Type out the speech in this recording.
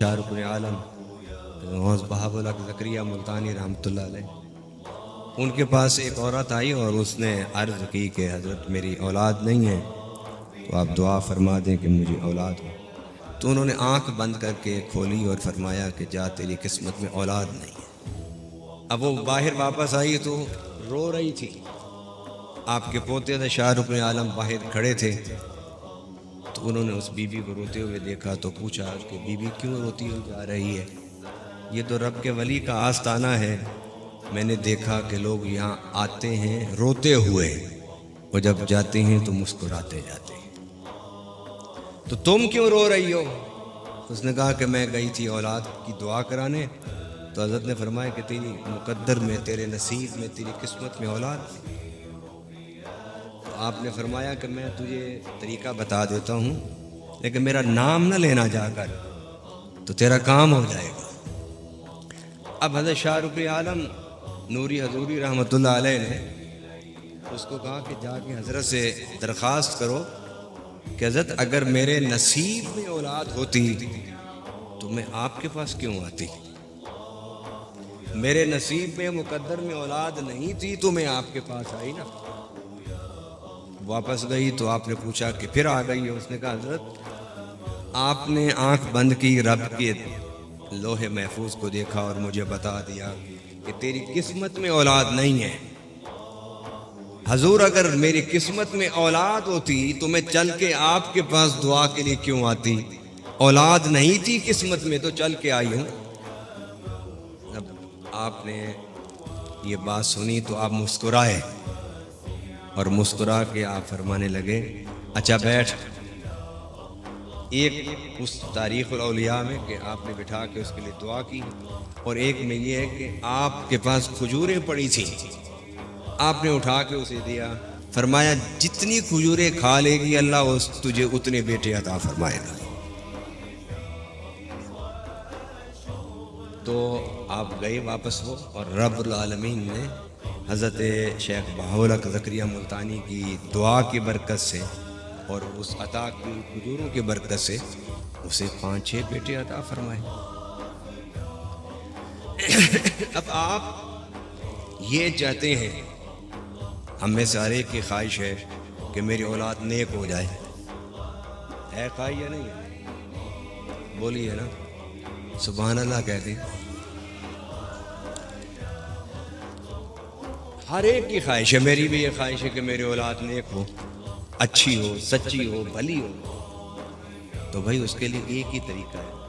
شارق عالم غوث بہاء الحق زکریا ملتانی رحمۃ اللہ علیہ، ان کے پاس ایک عورت آئی اور اس نے عرض کی کہ حضرت میری اولاد نہیں ہے، تو آپ دعا فرما دیں کہ مجھے اولاد ہو۔ تو انہوں نے آنکھ بند کر کے کھولی اور فرمایا کہ جا تیری قسمت میں اولاد نہیں ہے۔ اب وہ باہر واپس آئی تو رو رہی تھی، آپ کے پوتے تھے شارق عالم باہر کھڑے تھے، تو انہوں نے اس بی بی کو روتے ہوئے دیکھا تو پوچھا کہ بی بی کیوں روتی ہوئی جا رہی ہے؟ یہ تو رب کے ولی کا آستانہ ہے، میں نے دیکھا کہ لوگ یہاں آتے ہیں روتے ہوئے اور جب جاتے ہیں تو مسکراتے جاتے ہیں، تو تم کیوں رو رہی ہو؟ اس نے کہا کہ میں گئی تھی اولاد کی دعا کرانے، تو حضرت نے فرمایا کہ تیری مقدر میں، تیرے نصیب میں، تیری قسمت میں اولاد نہیں۔ تو آپ نے فرمایا کہ میں تجھے طریقہ بتا دیتا ہوں، لیکن میرا نام نہ لینا جا کر، تو تیرا کام ہو جائے گا۔ اب حضرت شارق عالم نوری حضوری رحمۃ اللہ علیہ نے اس کو کہا کہ جا کے حضرت سے درخواست کرو کہ حضرت اگر میرے نصیب میں اولاد ہوتی تو میں آپ کے پاس کیوں آتی؟ میرے نصیب میں مقدر میں اولاد نہیں تھی تو میں آپ کے پاس آئی نا۔ واپس گئی تو آپ نے پوچھا کہ پھر آ گئی ہے؟ اس نے کہا حضرت آپ نے آنکھ بند کی، رب کے لوح محفوظ کو دیکھا اور مجھے بتا دیا کہ تیری قسمت میں اولاد نہیں ہے۔ حضور اگر میری قسمت میں اولاد ہوتی تو میں چل کے آپ کے پاس دعا کے لیے کیوں آتی؟ اولاد نہیں تھی قسمت میں تو چل کے آئی ہوں۔ جب آپ نے یہ بات سنی تو آپ مسکرائے اور مسکرا کے آپ فرمانے لگے اچھا بیٹھ۔ ایک اس تاریخ الاولیاء میں کہ آپ نے بٹھا کے اس کے لیے دعا کی، اور ایک میں یہ ہے کہ آپ کے پاس کھجوریں پڑی تھیں، آپ نے اٹھا کے اسے دیا، فرمایا جتنی کھجوریں کھا لے گی اللہ تجھے اتنے بیٹے عطا فرمائے گا۔ تو آپ گئے واپس ہو، اور رب العالمین نے حضرت شیخ بہاء الحق زکریا ملتانی کی دعا کی برکت سے اور اس عطا کی کھجوروں کی برکت سے اسے 5-6 بیٹے عطا فرمائے۔ اب آپ یہ چاہتے ہیں، ہم میں سے ہر ایک کی خواہش ہے کہ میری اولاد نیک ہو جائے، ہے خواہش یا نہیں ہے؟ بولیے نا سبحان اللہ کہتے ہیں۔ ہر ایک کی خواہش ہے، میری بھی یہ خواہش ہے کہ میری اولاد نیک ہو، اچھی ہو، سچی ہو، بھلی ہو۔ تو بھائی اس کے لیے ایک ہی طریقہ ہے،